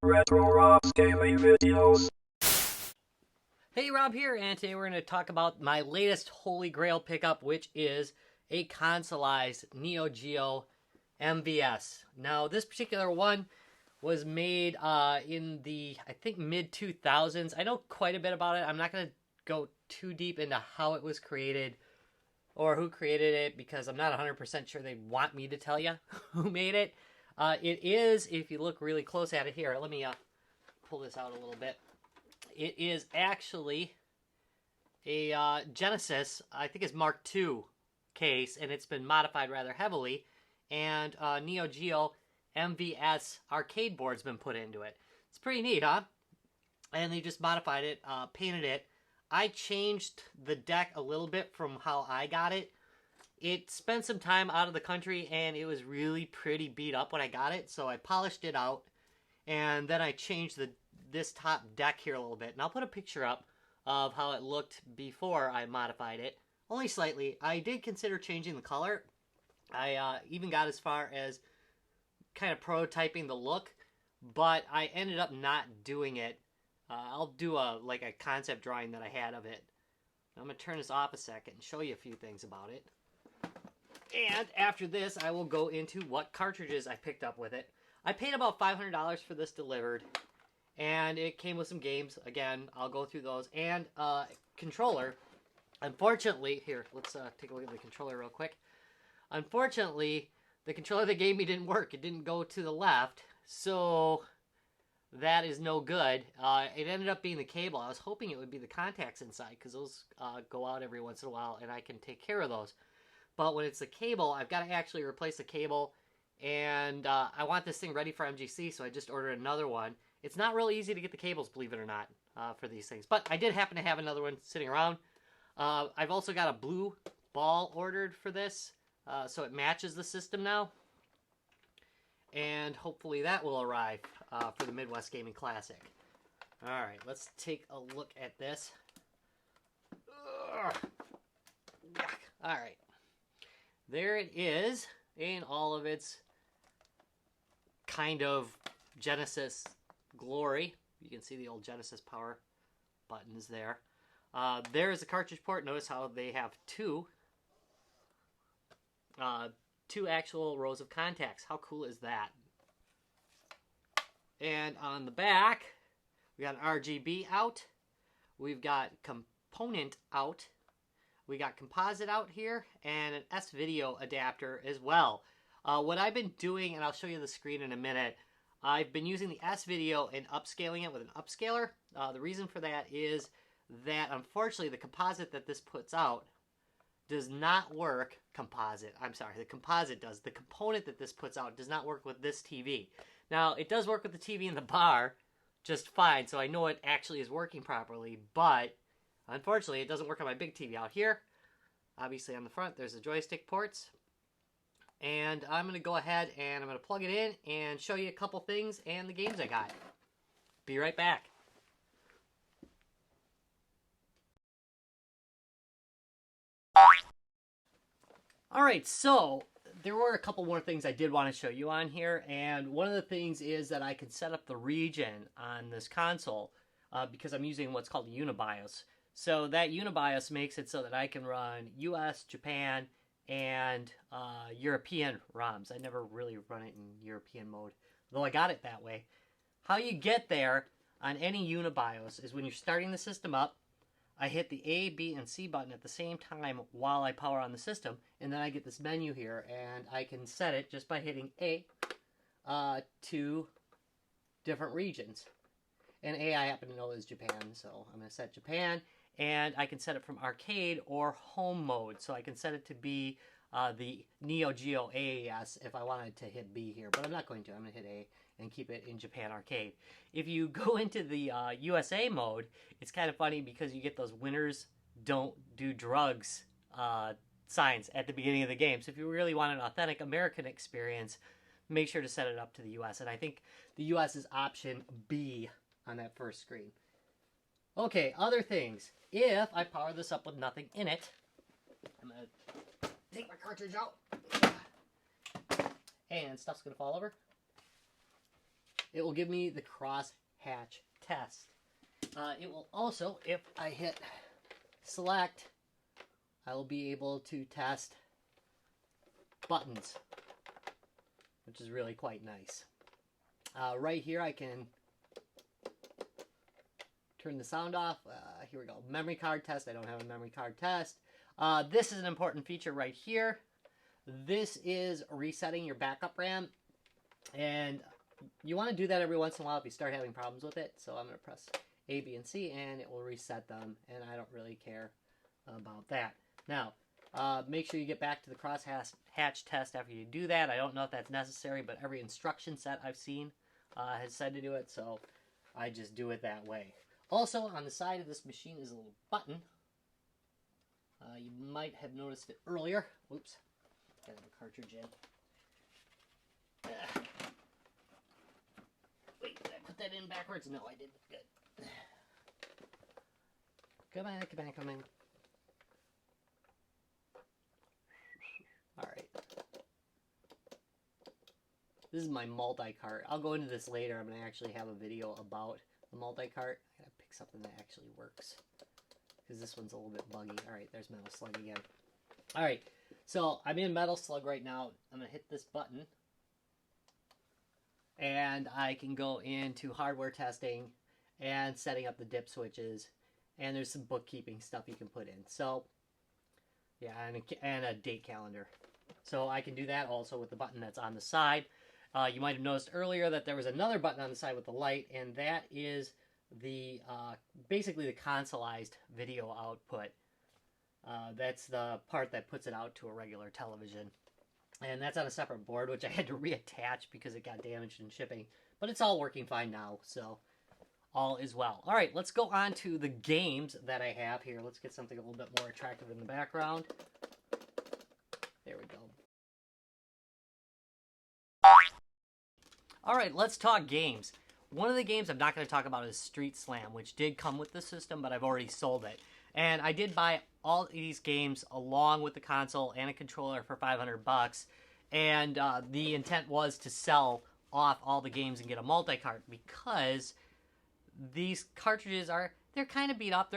Retro Rob's Gaming Videos. Hey, Rob here, and today we're going to talk about my latest holy grail pickup, which is a Consolized NeoGeo MVS. Now, this particular one was made in the, I think, mid-2000s. I know quite a bit about it. I'm not going to go too deep into how it was created or who created it because I'm not 100% sure they want me to tell you who made it. It is, if you look really close at it here, let me pull this out a little bit. It is actually a Genesis, I think it's Mark II case, and it's been modified rather heavily. And Neo Geo MVS arcade board's been put into it. It's pretty neat, huh? And they just modified it, painted it. I changed the deck a little bit from how I got it. It spent some time out of the country, and it was really pretty beat up when I got it, so I polished it out. And then I changed this top deck here a little bit. And I'll put a picture up of how it looked before I modified it. Only slightly. I did consider changing the color. I even got as far as kind of prototyping the look, but I ended up not doing it. I'll do a concept drawing that I had of it. I'm going to turn this off a second and show you a few things about it. And after this, I will go into what cartridges I picked up with it. I paid about $500 for this delivered, and it came with some games. Again, I'll go through those. And controller. Unfortunately, here, let's take a look at the controller real quick. Unfortunately, the controller they gave me didn't work. It didn't go to the left, so that is no good. It ended up being the cable. I was hoping it would be the contacts inside, because those go out every once in a while, and I can take care of those. But when it's the cable, I've got to actually replace the cable, and I want this thing ready for MGC, so I just ordered another one. It's not really easy to get the cables, believe it or not, for these things. But I did happen to have another one sitting around. I've also got a blue ball ordered for this, so it matches the system now. And hopefully that will arrive for the Midwest Gaming Classic. Alright, let's take a look at this. Alright. There it is in all of its kind of Genesis glory. You can see the old Genesis power buttons there. There is a cartridge port. Notice how they have two actual rows of contacts. How cool is that? And on the back, we got an RGB out. We've got component out. We got composite out here and an S-video adapter as well. What I've been doing, and I'll show you the screen in a minute, I've been using the S-video and upscaling it with an upscaler. The reason for that is that, unfortunately, the composite that this puts out does not work. The composite does. The component that this puts out does not work with this TV. Now, it does work with the TV in the bar just fine, so I know it actually is working properly, but unfortunately, it doesn't work on my big TV out here. Obviously, on the front, there's the joystick ports. And I'm going to go ahead and I'm going to plug it in and show you a couple things and the games I got. Be right back. Alright, so there were a couple more things I did want to show you on here, and one of the things is that I can set up the region on this console because I'm using what's called a Unibios. So that Unibios makes it so that I can run US, Japan, and European ROMs. I never really run it in European mode, though I got it that way. How you get there on any Unibios is when you're starting the system up, I hit the A, B, and C button at the same time while I power on the system, and then I get this menu here, and I can set it just by hitting A to different regions. And A, I happen to know is Japan, so I'm going to set Japan, and I can set it from arcade or home mode, so I can set it to be the Neo Geo AAS if I wanted to hit B here, but I'm not going to. I'm going to hit A and keep it in Japan arcade. If you go into the USA mode, it's kind of funny because you get those winners don't do drugs signs at the beginning of the game. So if you really want an authentic American experience, make sure to set it up to the US. And I think the US is option B on that first screen. Okay, other things. If I power this up with nothing in it, I'm going to take my cartridge out. And stuff's going to fall over. it will give me the cross-hatch test. It will also, if I hit select, I will be able to test buttons, which is really quite nice. Right here I can turn the sound off. Here we go. Memory card test. I don't have a memory card test. This is an important feature right here. This is resetting your backup RAM, and you want to do that every once in a while if you start having problems with it. So I'm going to press A, B, and C, and it will reset them, and I don't really care about that. Now, make sure you get back to the cross-hatch test after you do that. I don't know if that's necessary, but every instruction set I've seen has said to do it, so I just do it that way. Also, on the side of this machine is a little button. You might have noticed it earlier. Oops. Gotta have a cartridge in. Wait, did I put that in backwards? No, I didn't. Good. Come on, come on, come on. Alright. This is my multi-cart. I'll go into this later. I'm going to actually have a video about the multi-cart. I gotta pick something that actually works, because this one's a little bit buggy. Alright, there's Metal Slug again. Alright, so I'm in Metal Slug right now. I'm going to hit this button, and I can go into hardware testing and setting up the dip switches, and there's some bookkeeping stuff you can put in. So, yeah, and a date calendar. So I can do that also with the button that's on the side. You might have noticed earlier that there was another button on the side with the light, and that is the basically the consolized video output. That's the part that puts it out to a regular television. And that's on a separate board, which I had to reattach because it got damaged in shipping. But it's all working fine now, so all is well. All right, let's go on to the games that I have here. Let's get something a little bit more attractive in the background. There we go. All right, let's talk games. One of the games I'm not going to talk about is Street Slam, which did come with the system, but I've already sold it. And I did buy all these games along with the console and a controller for $500. And the intent was to sell off all the games and get a multi-cart, because these cartridges they're kind of beat up.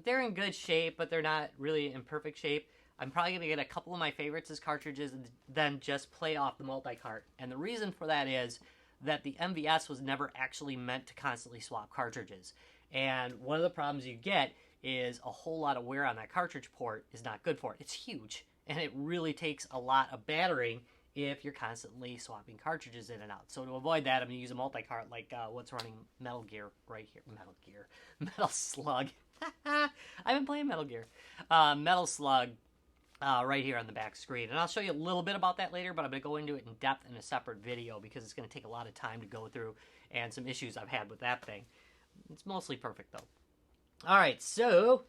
They're in good shape, but they're not really in perfect shape. I'm probably going to get a couple of my favorites as cartridges and then just play off the multi-cart. And the reason for that is that the MVS was never actually meant to constantly swap cartridges. And one of the problems you get is a whole lot of wear on that cartridge port is not good for it. It's huge, and it really takes a lot of battering if you're constantly swapping cartridges in and out. So to avoid that, I'm going to use a multi-cart like what's running Metal Gear right here. Metal Slug. I've been playing Metal Gear. Metal Slug right here on the back screen. And I'll show you a little bit about that later, but I'm going to go into it in depth in a separate video because it's going to take a lot of time to go through and some issues I've had with that thing. It's mostly perfect, though. Alright, so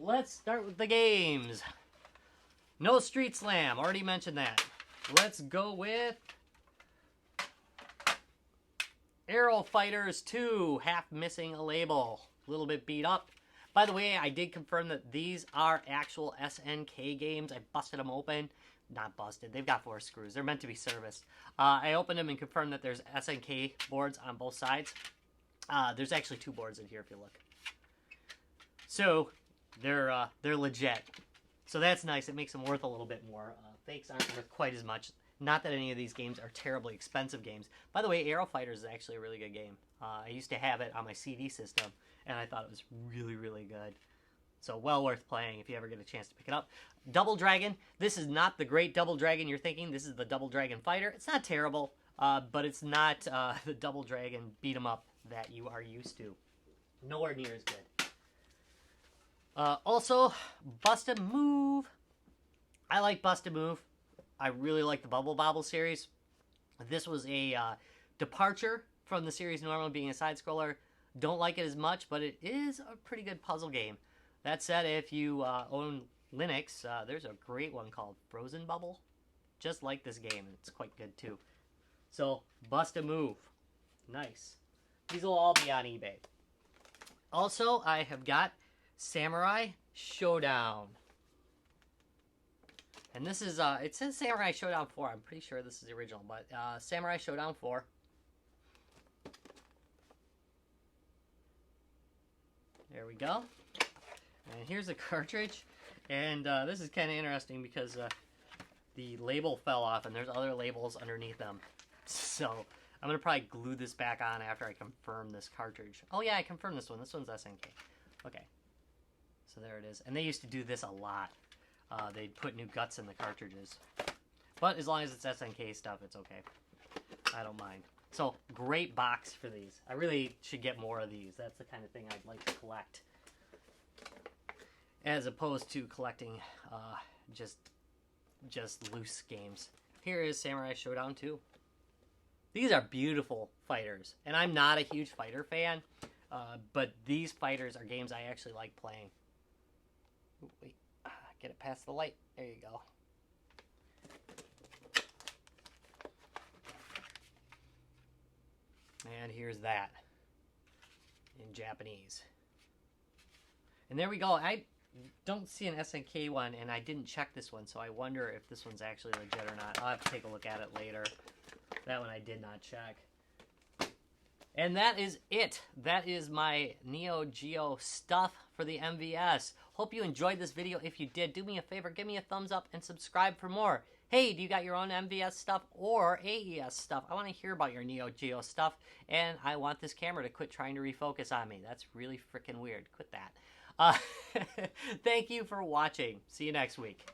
let's start with the games. No Street Slam. Already mentioned that. Let's go with Aero Fighters 2. Half missing a label. A little bit beat up. By the way, I did confirm that these are actual SNK games. I busted them open. Not busted. They've got 4 screws. They're meant to be serviced. I opened them and confirmed that there's SNK boards on both sides. There's actually 2 boards in here if you look. So they're legit. So that's nice. It makes them worth a little bit more. Fakes aren't worth quite as much. Not that any of these games are terribly expensive games. By the way, Aero Fighters is actually a really good game. I used to have it on my CD system, and I thought it was really, really good. So well worth playing if you ever get a chance to pick it up. Double Dragon. This is not the great Double Dragon you're thinking. This is the Double Dragon Fighter. It's not terrible, but it's not the Double Dragon beat-em-up that you are used to. Nowhere near as good. Also, Bust a Move. I like Bust a Move. I really like the Bubble Bobble series. This was a departure from the series normally being a side-scroller. Don't like it as much, but it is a pretty good puzzle game. That said, if you own Linux, there's a great one called Frozen Bubble. Just like this game, and it's quite good too. So, Bust a Move. Nice. These will all be on eBay. Also, I have got Samurai Showdown. And this is, it says Samurai Showdown 4. I'm pretty sure this is the original, but Samurai Showdown 4. There we go. And here's a cartridge. And this is kind of interesting because the label fell off and there's other labels underneath them. So I'm going to probably glue this back on after I confirm this cartridge. Oh yeah, I confirmed this one. This one's SNK. Okay. So there it is. And they used to do this a lot. They'd put new guts in the cartridges. But as long as it's SNK stuff, it's okay. I don't mind. So, great box for these. I really should get more of these. That's the kind of thing I'd like to collect. As opposed to collecting just loose games. Here is Samurai Showdown 2. These are beautiful fighters. And I'm not a huge fighter fan. But these fighters are games I actually like playing. Ooh, wait. Get it past the light. There you go. And here's that in Japanese. And there we go. I don't see an SNK one, and I didn't check this one, so I wonder if this one's actually legit or not. I'll have to take a look at it later. That one I did not check. And that is it. That is my NeoGeo stuff for the MVS. Hope you enjoyed this video. If you did, do me a favor, give me a thumbs up and subscribe for more. Hey, do you got your own MVS stuff or AES stuff? I want to hear about your NeoGeo stuff, and I want this camera to quit trying to refocus on me. That's really freaking weird. Quit that. Thank you for watching. See you next week.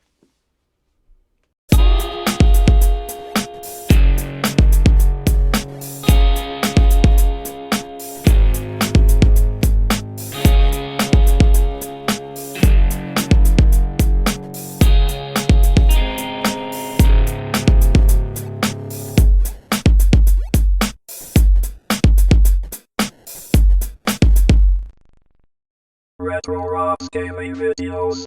Retro Rob Scaling Videos.